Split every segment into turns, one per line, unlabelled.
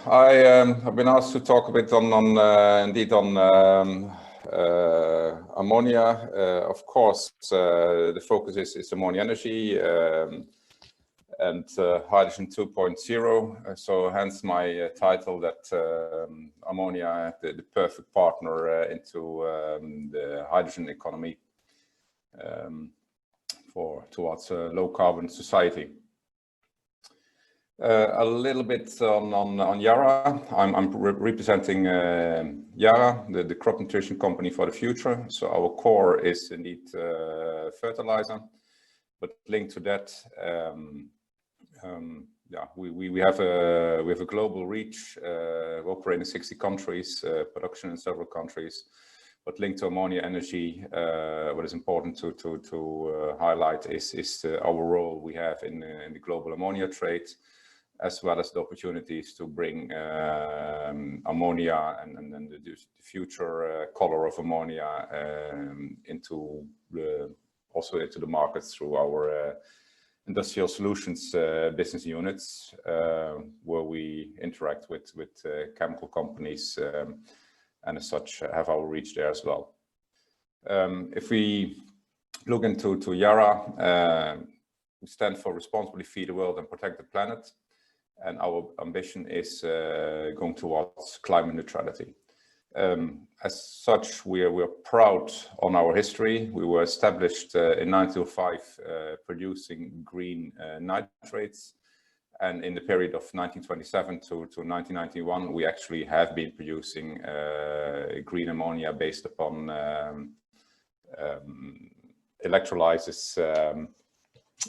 I've been asked to talk a bit on ammonia. Of course, the focus is ammonia energy and hydrogen 2.0. So hence my title that ammonia, the perfect partner into the hydrogen economy towards a low carbon society. A little bit on Yara. I'm representing Yara, the crop nutrition company for the future. So our core is indeed fertilizer, but linked to that, we have a global reach. We operate in 60 countries, production in several countries. But linked to ammonia energy, what is important to highlight is our role we have in the global ammonia trade, as well as the opportunities to bring ammonia and the future color of ammonia also into the market through our industrial solutions business units, where we interact with chemical companies and as such have our reach there as well. If we look into Yara, we stand for responsibly feed the world and protect the planet. And our ambition is going towards climate neutrality. As such, we are proud on our history. We were established in 1905 producing green nitrates. And in the period of 1927 to 1991, we actually have been producing green ammonia based upon electrolysis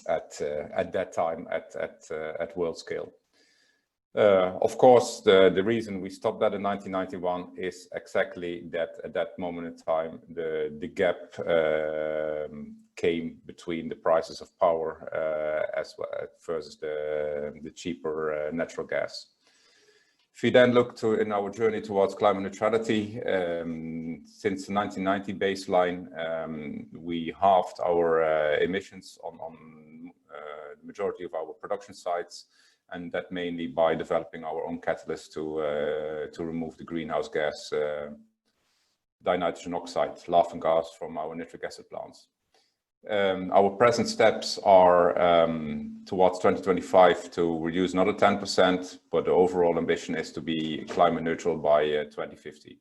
at that time at world scale. Of course, the reason we stopped that in 1991 is exactly that at that moment in time, the gap came between the prices of power as well versus the cheaper natural gas. If we then look in our journey towards climate neutrality, since the 1990 baseline, we halved our emissions on the majority of our production sites, and that mainly by developing our own catalyst to remove the greenhouse gas dinitrogen oxide, laughing gas from our nitric acid plants. Our present steps are towards 2025 to reduce another 10%, but the overall ambition is to be climate neutral by 2050.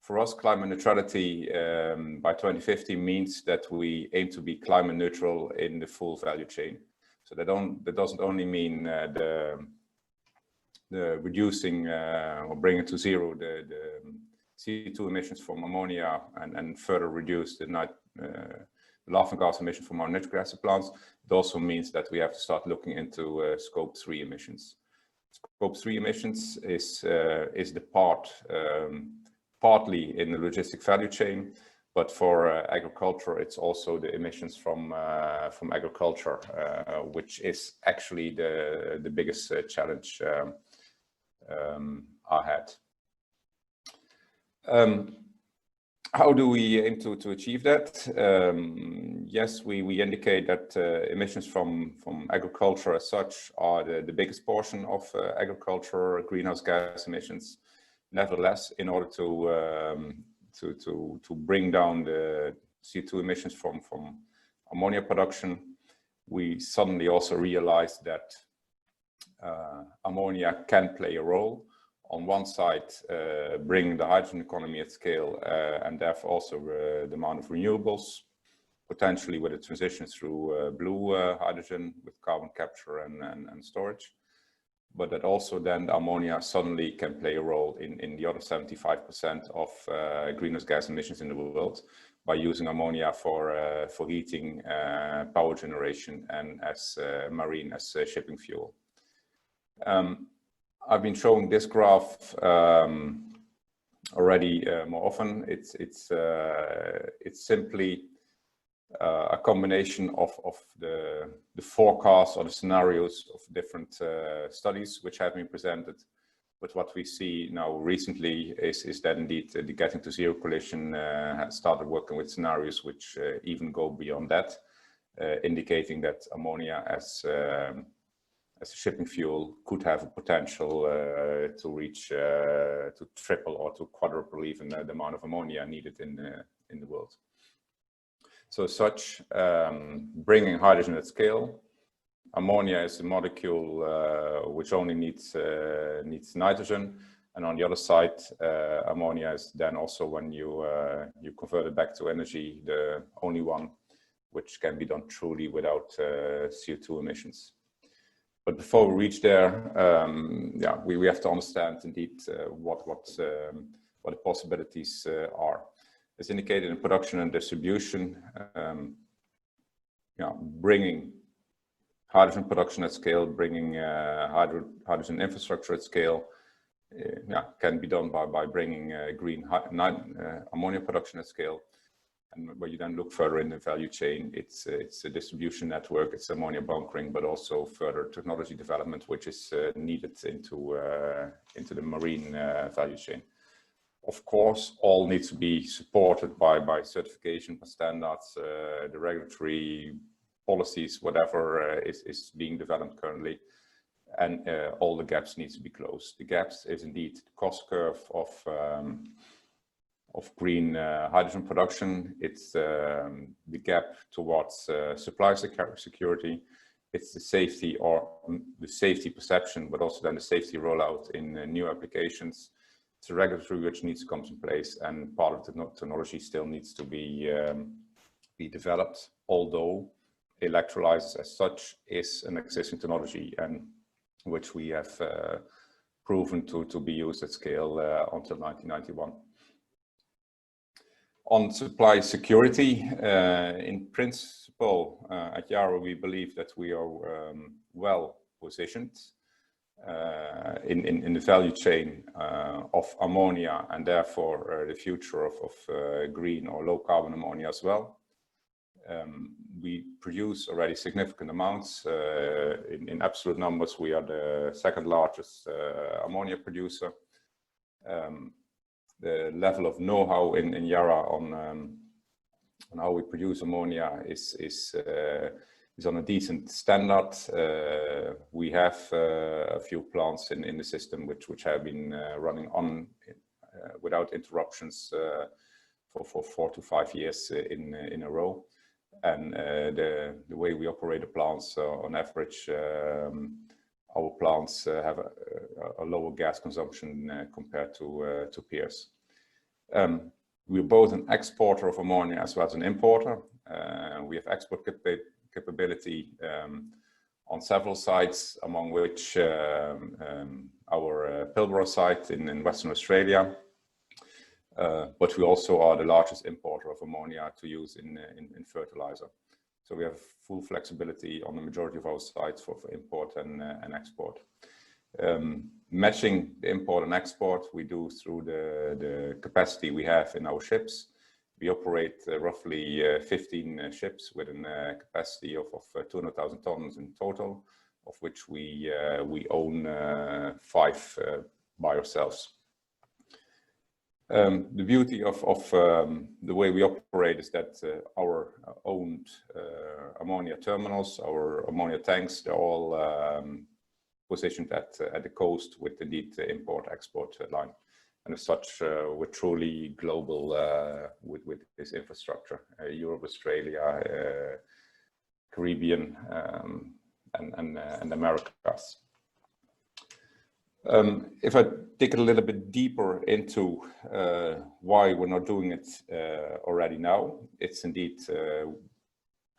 For us, climate neutrality by 2050 means that we aim to be climate neutral in the full value chain. So that doesn't only mean the reducing or bringing to zero the CO2 emissions from ammonia and further reduce the laughing gas emission from our nitric acid plants. It also means that we have to start looking into scope 3 emissions. Scope 3 emissions is the partly in the logistic value chain, but for agriculture, it's also the emissions from agriculture, which is actually the biggest challenge ahead. How do we aim to achieve that? Yes, we indicate that emissions from agriculture as such are the biggest portion of agriculture greenhouse gas emissions. Nevertheless, in order to bring down the CO2 emissions from ammonia production, we suddenly also realized that ammonia can play a role. On one side, bring the hydrogen economy at scale and therefore also the demand of renewables, potentially with a transition through blue hydrogen with carbon capture and storage. But that also then the ammonia suddenly can play a role in the other 75% of greenhouse gas emissions in the world by using ammonia for heating, power generation, and as marine as shipping fuel. I've been showing this graph already more often. It's simply a combination of the forecasts or the scenarios of different studies which have been presented. But what we see now recently is that indeed the Getting to Zero Coalition has started working with scenarios which even go beyond that, indicating that ammonia as as a shipping fuel could have a potential to reach to triple or to quadruple even the amount of ammonia needed in the world. So as such, bringing hydrogen at scale, ammonia is a molecule which only needs nitrogen, and on the other side, ammonia is then also, when you convert it back to energy, the only one which can be done truly without CO2 emissions. But before we reach there, yeah, we have to understand indeed what the possibilities are. As indicated in production and distribution, yeah, bringing hydrogen production at scale, bringing hydrogen infrastructure at scale, yeah, can be done by bringing green ammonia production at scale. And when you then look further in the value chain, it's a distribution network, it's ammonia bunkering, but also further technology development, which is needed into the marine value chain. Of course, all needs to be supported by certification standards, the regulatory policies, whatever is being developed currently, and all the gaps need to be closed. The gaps is indeed the cost curve of green hydrogen production. It's the gap towards supply security. It's the safety, or the safety perception, but also then the safety rollout in new applications. It's a regulatory which needs to come in place, and part of the technology still needs to be developed, although electrolyzers as such is an existing technology, and which we have proven to be used at scale until 1991. On supply security, in principle, at Yara, we believe that we are well positioned in the value chain of ammonia, and therefore the future of green or low carbon ammonia as well. We produce already significant amounts. In absolute numbers, we are the second largest ammonia producer. The level of know-how in Yara on how we produce ammonia is on a decent standard. We have a few plants in the system which have been running on without interruptions for 4 to 5 years in a row. And the way we operate the plants, on average, our plants have a lower gas consumption compared to peers. We're both an exporter of ammonia as well as an importer. We have export capability on several sites, among which our Pilbara site in Western Australia. But we also are the largest importer of ammonia to use in fertilizer. So we have full flexibility on the majority of our sites for import and export. Matching the import and export we do through the capacity we have in our ships. We operate roughly 15 ships with a capacity of 200,000 tons in total, of which we own 5 by ourselves. The beauty of the way we operate is that our owned ammonia terminals, our ammonia tanks, they're all positioned at the coast with the indeed import-export line. And as such, we're truly global with this infrastructure, Europe, Australia, Caribbean, and Americas. If I dig a little bit deeper into why we're not doing it already now, it's indeed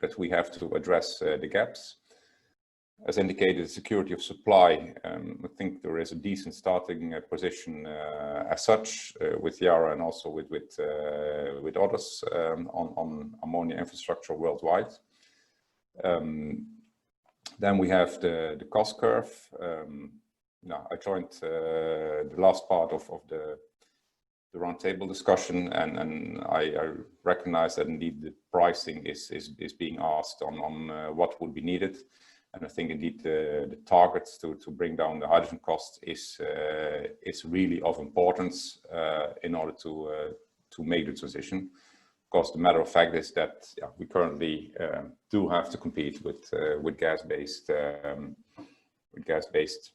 that we have to address the gaps. As indicated, security of supply, I think there is a decent starting position as such with Yara and also with others on ammonia infrastructure worldwide. Then we have the cost curve. Now, I joined the last part of the roundtable discussion, and I recognize that indeed the pricing is being asked on what would be needed. And I think indeed the targets to bring down the hydrogen cost is really of importance in order to make the transition. Of course, the matter of fact is that we currently do have to compete with gas-based gas-based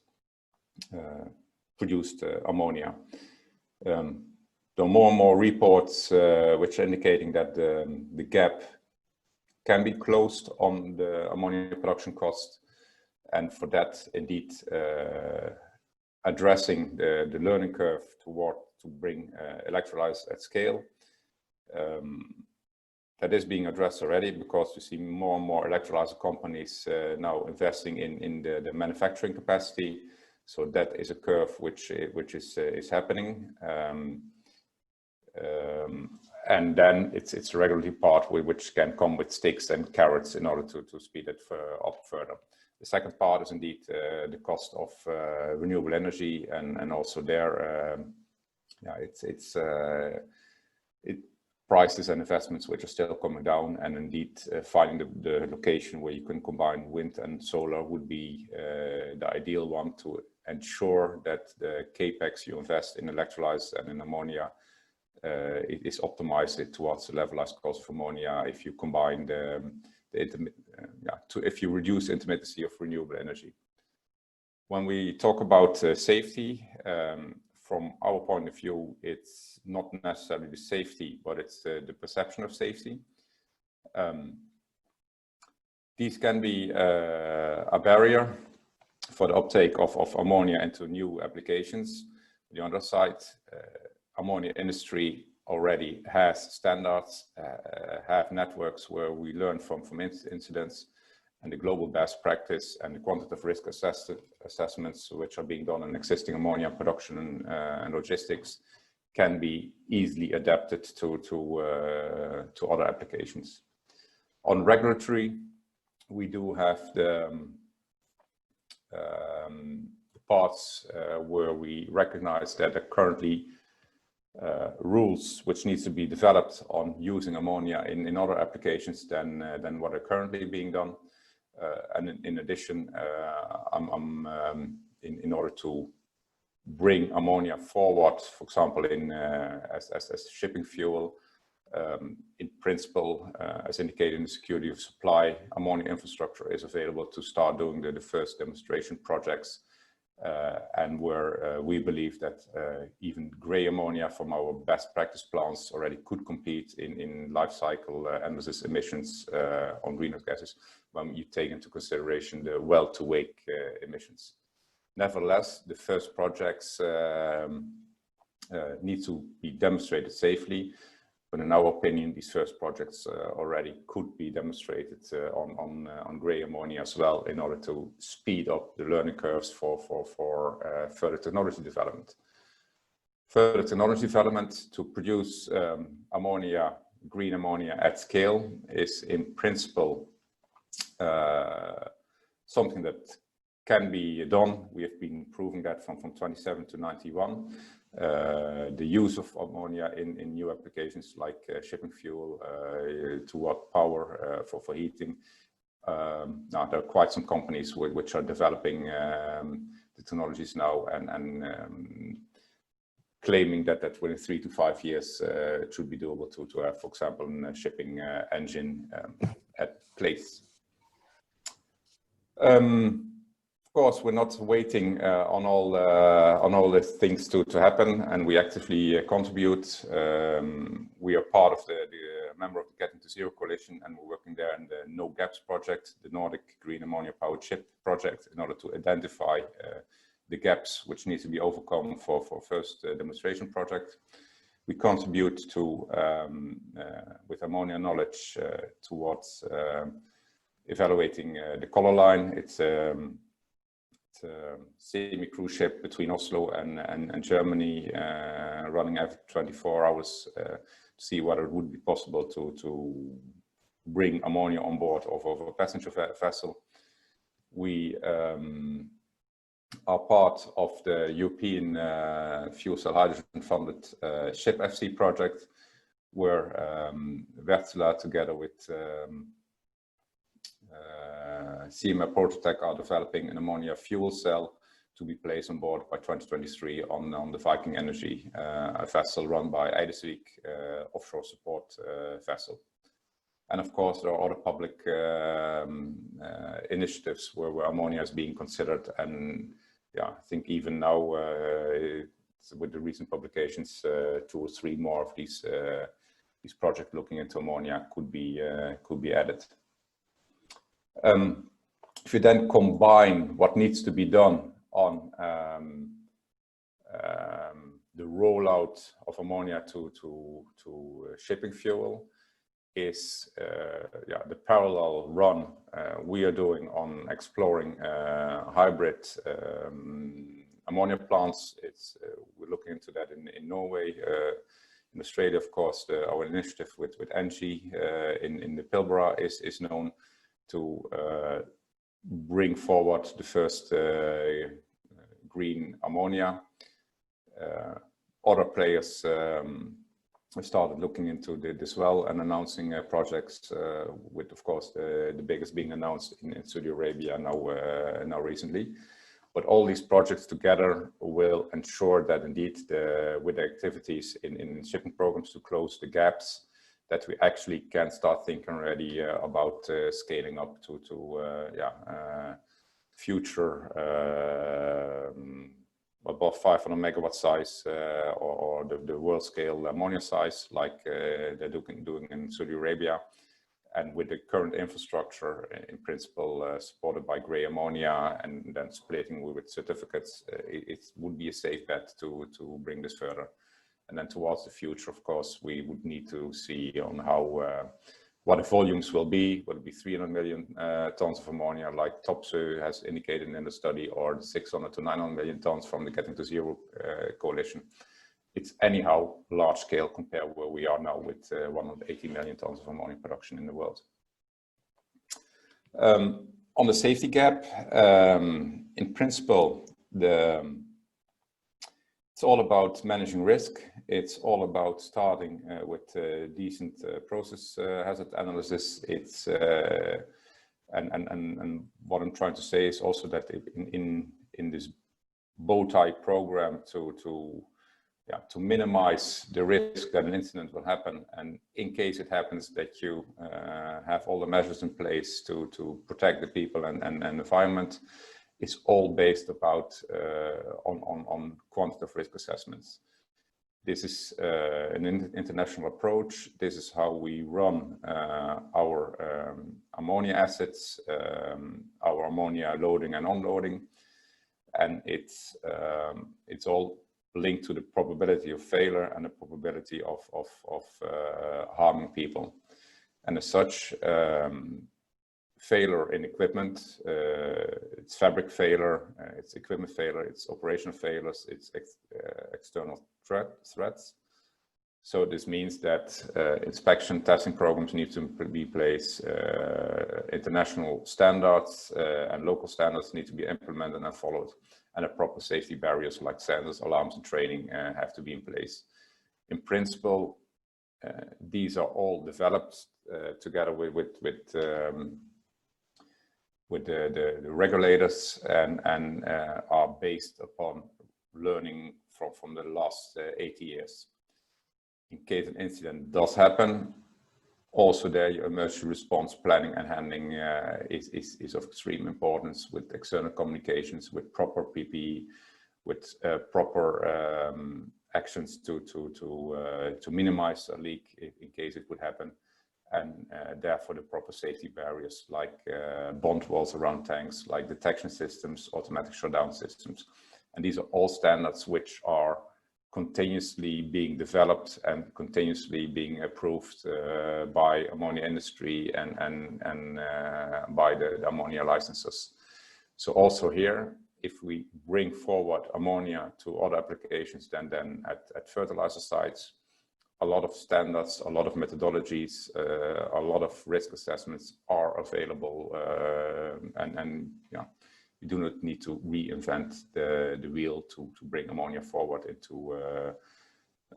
produced ammonia. There are more and more reports which are indicating that the gap can be closed on the ammonia production cost, and for that, indeed, addressing the learning curve to bring electrolyzers at scale. That is being addressed already, because we see more and more electrolyzer companies now investing in the manufacturing capacity. So that is a curve which is happening, and then it's a regulatory part which can come with sticks and carrots in order to speed it up further. The second part is indeed the cost of renewable energy, and also there, prices and investments which are still coming down, and indeed finding the location where you can combine wind and solar would be the ideal one to ensure that the capex you invest in electrolyzers and in ammonia it is optimized towards the levelized cost for ammonia if you combine if you reduce intermittency of renewable energy. When we talk about safety, from our point of view, it's not necessarily the safety, but it's the perception of safety. These can be a barrier for the uptake of ammonia into new applications. On the other side, ammonia industry already has standards, have networks where we learn from incidents, and the global best practice and the quantitative risk assessments which are being done in existing ammonia production and logistics can be easily adapted to other applications. On regulatory, we do have the parts where we recognize that there are currently rules which needs to be developed on using ammonia in other applications than what are currently being done. And in addition, in order to bring ammonia forward, for example, as shipping fuel, in principle, as indicated in the security of supply, ammonia infrastructure is available to start doing the first demonstration projects, and where we believe that even grey ammonia from our best practice plants already could compete in life cycle analysis emissions on greenhouse gases when you take into consideration the well-to-wake emissions. Nevertheless, the first projects need to be demonstrated safely, but in our opinion, these first projects already could be demonstrated on grey ammonia as well, in order to speed up the learning curves for further technology development. Further technology development to produce ammonia, green ammonia at scale is in principle something that can be done. We have been proving that from 27 to 91. The use of ammonia in new applications like shipping fuel, toward power for heating. Now there are quite some companies which are developing the technologies now and claiming that within 3 to 5 years it should be doable to have, for example, a shipping engine at place. Of course, we're not waiting on all these things to happen, and we actively contribute. We are part of the member of the Getting to Zero Coalition, and we're working there in the No Gaps project, the Nordic Green Ammonia Powered Ship project, in order to identify the gaps which need to be overcome for first demonstration project. We contribute to with ammonia knowledge towards evaluating the color line. It's a semi-cruise ship between Oslo and Germany, running every 24 hours to see whether it would be possible to bring ammonia on board of a passenger vessel. We are part of the European fuel cell hydrogen funded SHIP FC project, where Wärtsilä together with CMA Prototech are developing an ammonia fuel cell to be placed on board by 2023 on the Viking Energy, a vessel run by Eidesvik offshore support vessel. And of course, there are other public initiatives where ammonia is being considered. And yeah, I think even now, with the recent publications, 2 or 3 more of these projects looking into ammonia could be added. If you then combine what needs to be done on the rollout of ammonia to shipping fuel, is the parallel run we are doing on exploring hybrid ammonia plants. We're looking into that in Norway. In Australia, of course, our initiative with Engie in the Pilbara is known to bring forward the first green ammonia. Other players have started looking into this well and announcing projects, with, of course, the biggest being announced in Saudi Arabia now recently. But all these projects together will ensure that indeed, with the activities in shipping programs to close the gaps, that we actually can start thinking already about scaling up to future above 500 megawatt size or the world scale ammonia size, like they're doing in Saudi Arabia. And with the current infrastructure, in principle, supported by grey ammonia and then splitting with certificates, it would be a safe bet to bring this further. And then towards the future, of course, we would need to see on how what the volumes will be. Will it be 300 million tons of ammonia, like Topsoe has indicated in the study, or the 600 to 900 million tons from the Getting to Zero coalition? It's anyhow large scale compared where we are now with 180 million tons of ammonia production in the world. On the safety gap, in principle, it's all about managing risk. It's all about starting with decent process hazard analysis. It's and what I'm trying to say is also that in this bow tie program to minimize the risk that an incident will happen, and in case it happens, that you have all the measures in place to protect the people and environment. It's all based about on quantitative risk assessments. This is an international approach. This is how we run our ammonia assets, our ammonia loading and unloading, and it's all linked to the probability of failure and the probability of harming people. And as such, failure in equipment, it's fabric failure, it's equipment failure, it's operational failures, it's external threats. So this means that inspection testing programs need to be in place, international standards and local standards need to be implemented and followed, and a proper safety barriers like sensors, alarms and training have to be in place. In principle, these are all developed together with the regulators and are based upon learning from the last 80 years. In case an incident does happen, also there your emergency response planning and handling is of extreme importance, with external communications, with proper PPE, with proper actions to minimize a leak in case it would happen, and therefore the proper safety barriers like bond walls around tanks, like detection systems, automatic shutdown systems. And these are all standards which are continuously being developed and continuously being approved by ammonia industry and by the ammonia licenses. So also here, if we bring forward ammonia to other applications than at fertilizer sites, a lot of standards, a lot of methodologies, a lot of risk assessments are available, and yeah, you do not need to reinvent the wheel to bring ammonia forward into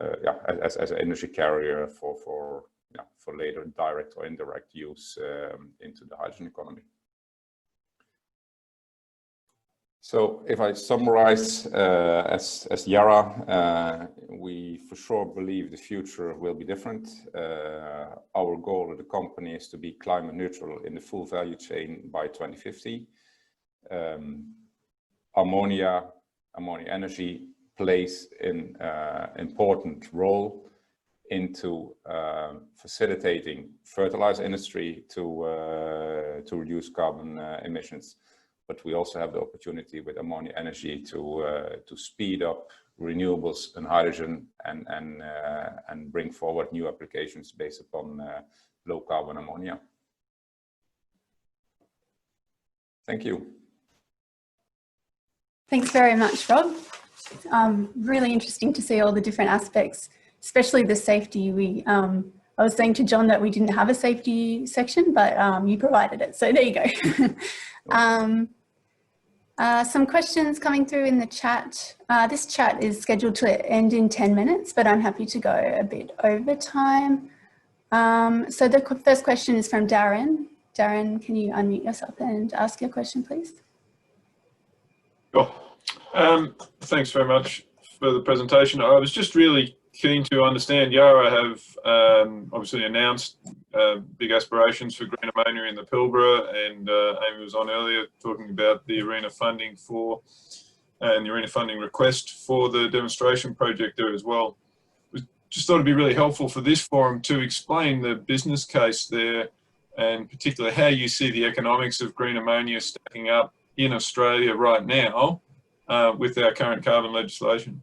as an energy carrier for later direct or indirect use into the hydrogen economy. So if I summarize, as Yara, we for sure believe the future will be different. Our goal of the company is to be climate neutral in the full value chain by 2050. Ammonia energy plays an important role into facilitating fertilizer industry to reduce carbon emissions. But we also have the opportunity with ammonia energy to speed up renewables and hydrogen and bring forward new applications based upon low carbon ammonia. Thank you.
Thanks very much, Rob. Really interesting to see all the different aspects, especially the safety. I was saying to John that we didn't have a safety section, but you provided it. So there you go. Some questions coming through in the chat. This chat is scheduled to end in 10 minutes, but I'm happy to go a bit over time. So the first question is from Darren. Darren, can you unmute yourself and ask your question, please?
Sure. Thanks very much for the presentation. I was just really keen to understand, Yara have obviously announced big aspirations for green ammonia in the Pilbara, and Amy was on earlier talking about the ARENA funding and the ARENA funding request for the demonstration project there as well. Just thought it'd be really helpful for this forum to explain the business case there, and particularly how you see the economics of green ammonia stacking up in Australia right now with our current carbon legislation.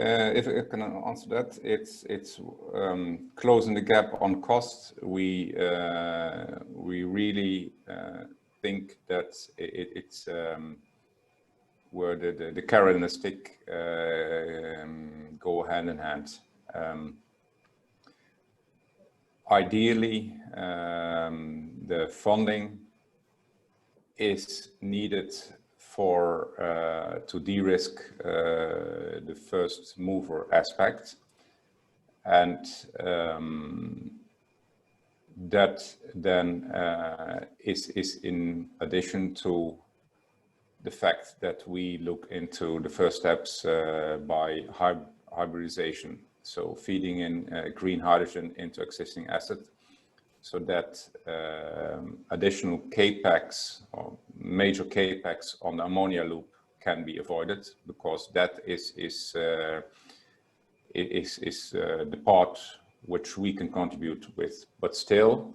If I can answer that, it's closing the gap on cost. We really think that it's where the carrot and the stick go hand in hand. Ideally, the funding is needed to de-risk the first mover aspect, and that then is in addition to the fact that we look into the first steps by hybridization, so feeding in green hydrogen into existing assets, so that additional capex or major capex on the ammonia loop can be avoided, because that is the part which we can contribute with. But still,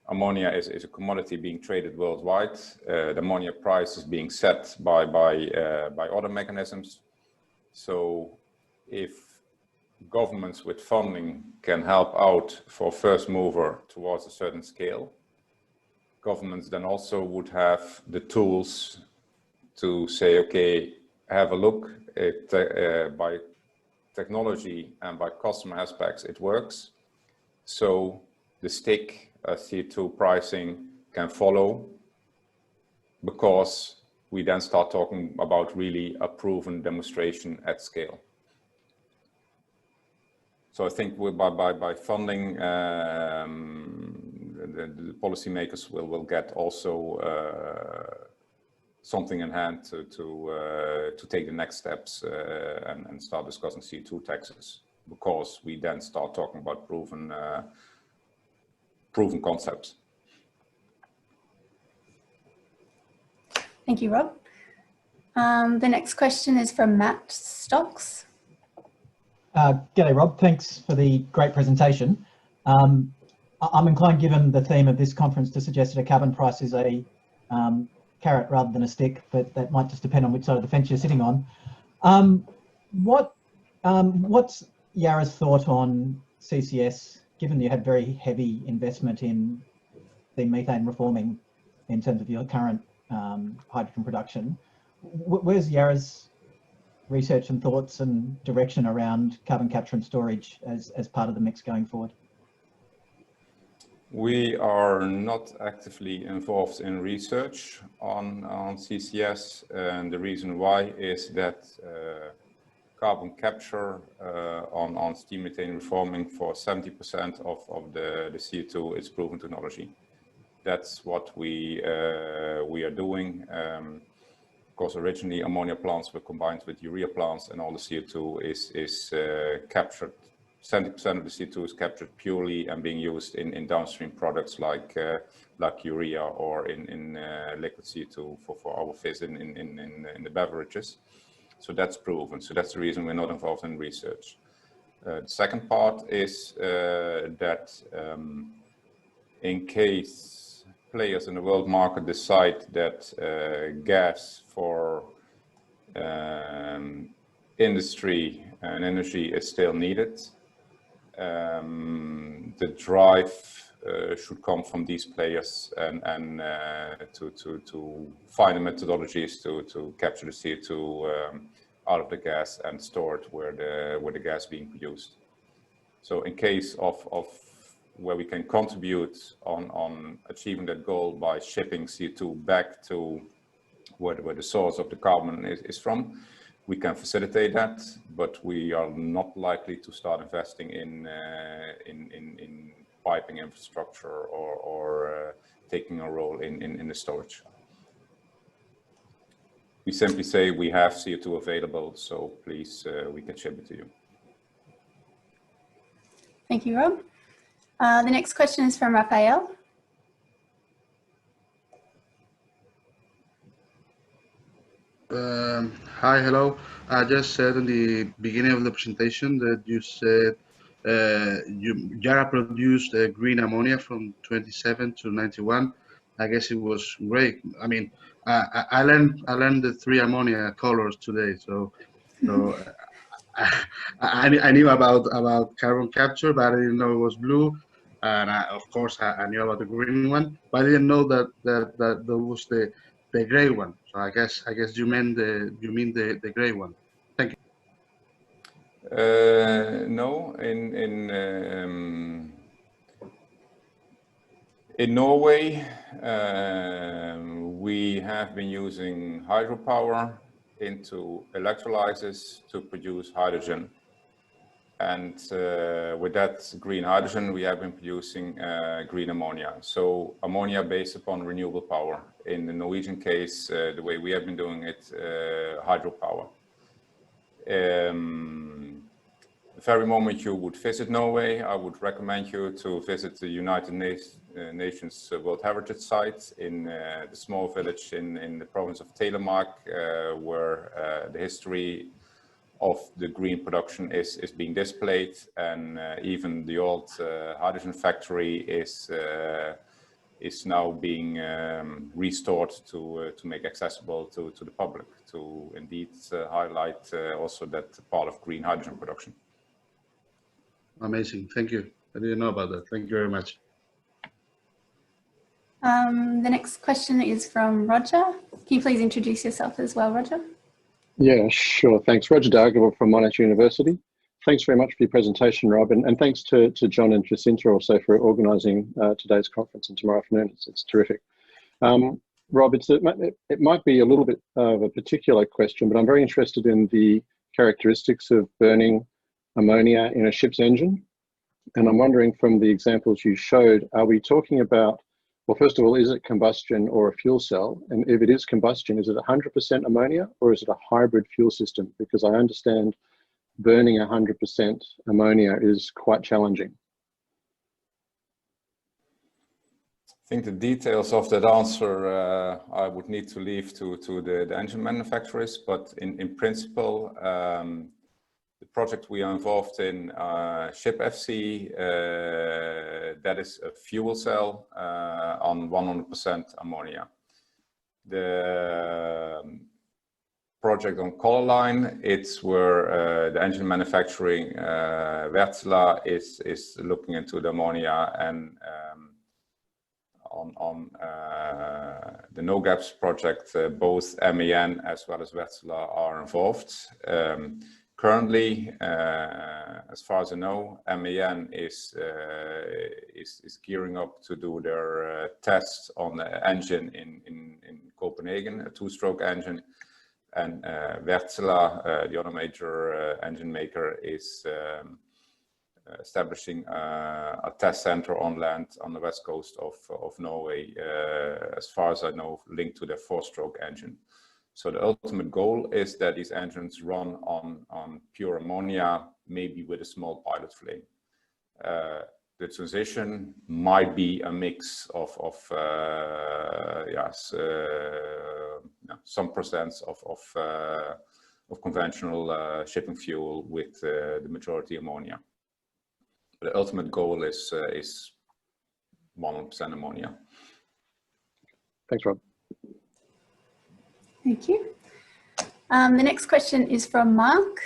ammonia is a commodity being traded worldwide. The ammonia price is being set by other mechanisms. So if governments with funding can help out for first mover towards a certain scale, governments then also would have the tools to say, okay, have a look at by technology and by customer aspects, it works. So the stick CO2 pricing can follow, because we then start talking about really a proven demonstration at scale. So I think by funding, the policymakers will get also something in hand to take the next steps and start discussing CO2 taxes, because we then start talking about proven concepts.
Thank you, Rob. The next question is from Matt Stocks.
G'day, Rob. Thanks for the great presentation. I'm inclined, given the theme of this conference, to suggest that a carbon price is a carrot rather than a stick, but that might just depend on which side of the fence you're sitting on. What's Yara's thought on CCS, given you had very heavy investment in the methane reforming in terms of your current hydrogen production? Where's Yara's research and thoughts and direction around carbon capture and storage as part of the mix going forward?
We are not actively involved in research on CCS, and the reason why is that carbon capture on steam methane reforming for 70% of the CO2 is proven technology. that's what we are doing. Of course, originally ammonia plants were combined with urea plants, and all the CO2 is captured. 70% of the CO2 is captured purely and being used in downstream products like urea or in liquid CO2 for our fish in the beverages. So that's proven. So that's the reason we're not involved in research. The second part is that in case players in the world market decide that gas for industry and energy is still needed, the drive should come from these players and to find the methodologies to capture the CO2 out of the gas and store it where the gas is being produced. So in case of where we can contribute on achieving that goal by shipping CO2 back to where the source of the carbon is from, we can facilitate that, but we are not likely to start investing in piping infrastructure or taking a role in the storage. We simply say we have CO2 available, so please, we can ship it to you.
Thank you, Rob. The next question is from Raphael.
Hi, hello. I just said in the beginning of the presentation that you said Yara produced green ammonia from 27 to 91. I guess it was great. I mean, I learned the 3 ammonia colors today, so I knew about carbon capture, but I didn't know it was blue, and of course I knew about the green one, but I didn't know that was the gray one. So I guess you mean the gray one. Thank you.
No, in Norway, we have been using hydropower into electrolyzers to produce hydrogen. And with that green hydrogen, we have been producing green ammonia. So ammonia based upon renewable power. In the Norwegian case, the way we have been doing it, hydropower. The very moment you would visit Norway, I would recommend you to visit the United Nations World Heritage Site in the small village in the province of Telemark, where the history of the green production is being displayed, and even the old hydrogen factory is now being restored to make accessible to the public, to indeed highlight also that part of green hydrogen production.
Amazing, thank you. I didn't know about that. Thank you very much.
The next question is from Roger. Can you please introduce yourself as well, Roger?
Yeah, sure. Thanks. Roger Dargable from Monash University. Thanks very much for your presentation, Rob, and thanks to John and Jacinta also for organising today's conference and tomorrow afternoon. It's terrific. Rob, it might be a little bit of a particular question, but I'm very interested in the characteristics of burning ammonia in a ship's engine. And I'm wondering, from the examples you showed, are we talking about, well, first of all, is it combustion or a fuel cell? And if it is combustion, is it 100% ammonia or is it a hybrid fuel system? Because I understand burning 100% ammonia is quite challenging.
I think the details of that answer I would need to leave to the engine manufacturers, but in principle, the project we are involved in, Ship FC, that is a fuel cell on 100% ammonia. The project on Color Line, it's where the engine manufacturing Wärtsilä is looking into the ammonia, and on the No Gaps project, both MAN as well as Wärtsilä are involved. Currently, as far as I know, MAN is gearing up to do their tests on the engine in Copenhagen, a 2-stroke engine, and Wärtsilä, the other major engine maker, is establishing a test center on land on the west coast of Norway, as far as I know, linked to their 4-stroke engine. So the ultimate goal is that these engines run on pure ammonia, maybe with a small pilot flame. The transition might be a mix of some percents of conventional shipping fuel with the majority ammonia. But the ultimate goal is 100% ammonia.
Thanks, Rob.
Thank you. The next question is from Mark.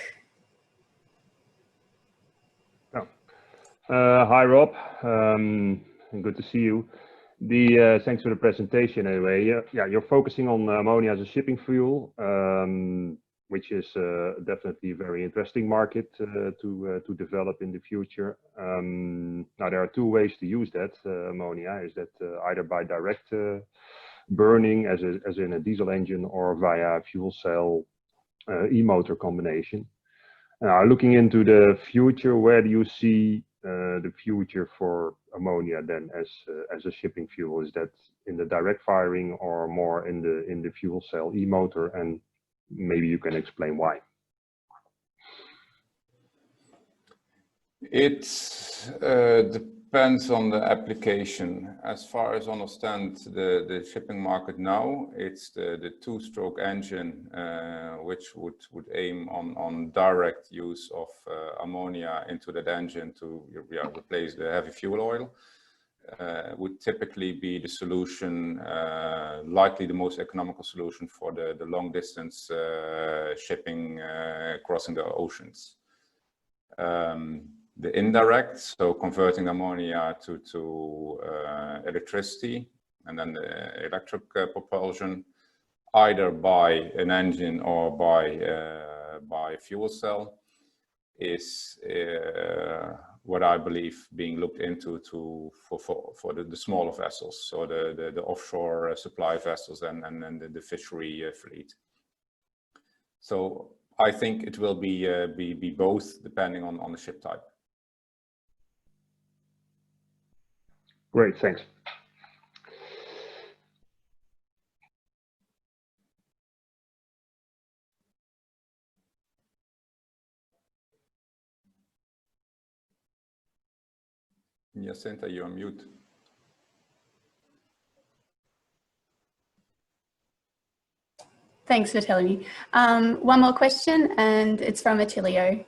Hi, Rob. Good to see you. Thanks for the presentation anyway. Yeah, you're focusing on ammonia as a shipping fuel, which is definitely a very interesting market to develop in the future. Now, there are 2 ways to use that ammonia. Is that either by direct burning, as in a diesel engine, or via fuel cell e-motor combination? Looking into the future, where do you see the future for ammonia then as a shipping fuel? Is that in the direct firing or more in the fuel cell e-motor? And maybe you can explain why.
It depends on the application. As far as I understand the shipping market now, it's the 2-stroke engine which would aim on direct use of ammonia into that engine to replace the heavy fuel oil. Would typically be the solution, likely the most economical solution for the long distance shipping crossing the oceans. The indirect, so converting ammonia to electricity and then the electric propulsion, either by an engine or by fuel cell, is what I believe being looked into for the smaller vessels, so the offshore supply vessels and the fishery fleet. So I think it will be both, depending on the ship type.
Great, thanks.
Jacinta, you're on mute.
Thanks for telling me. One more question, and it's from Attilio.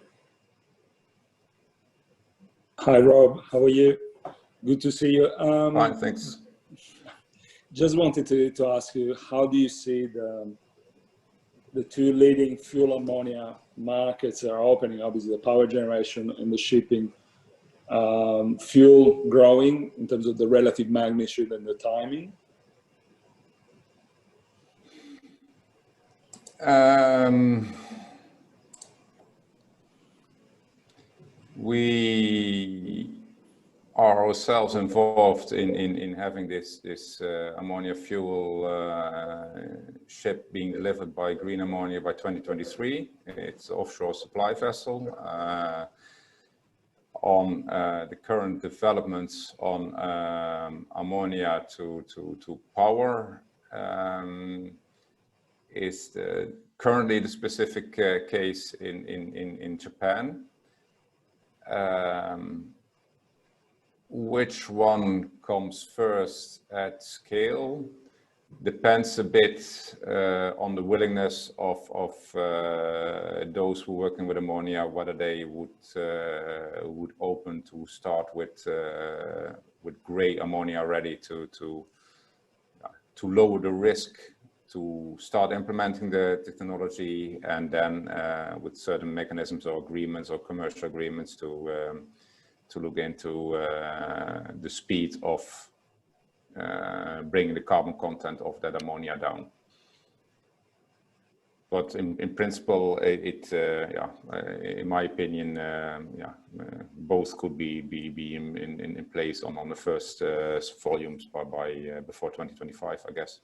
Hi, Rob. How are you? Good to see you.
Fine, thanks.
Just wanted to ask you, how do you see the 2 leading fuel ammonia markets that are opening, obviously the power generation and the shipping, fuel growing in terms of the relative magnitude and the timing?
We are ourselves involved in having this ammonia fuel ship being delivered by Green Ammonia by 2023. It's an offshore supply vessel. On the current developments on ammonia to power is currently the specific case in Japan. Which one comes first at scale depends a bit on the willingness of those who are working with ammonia, whether they would open to start with gray ammonia ready to lower the risk to start implementing the technology, and then with certain mechanisms or agreements or commercial agreements to look into the speed of bringing the carbon content of that ammonia down. But in principle, in my opinion, both could be in place on the first volumes by before 2025, I guess.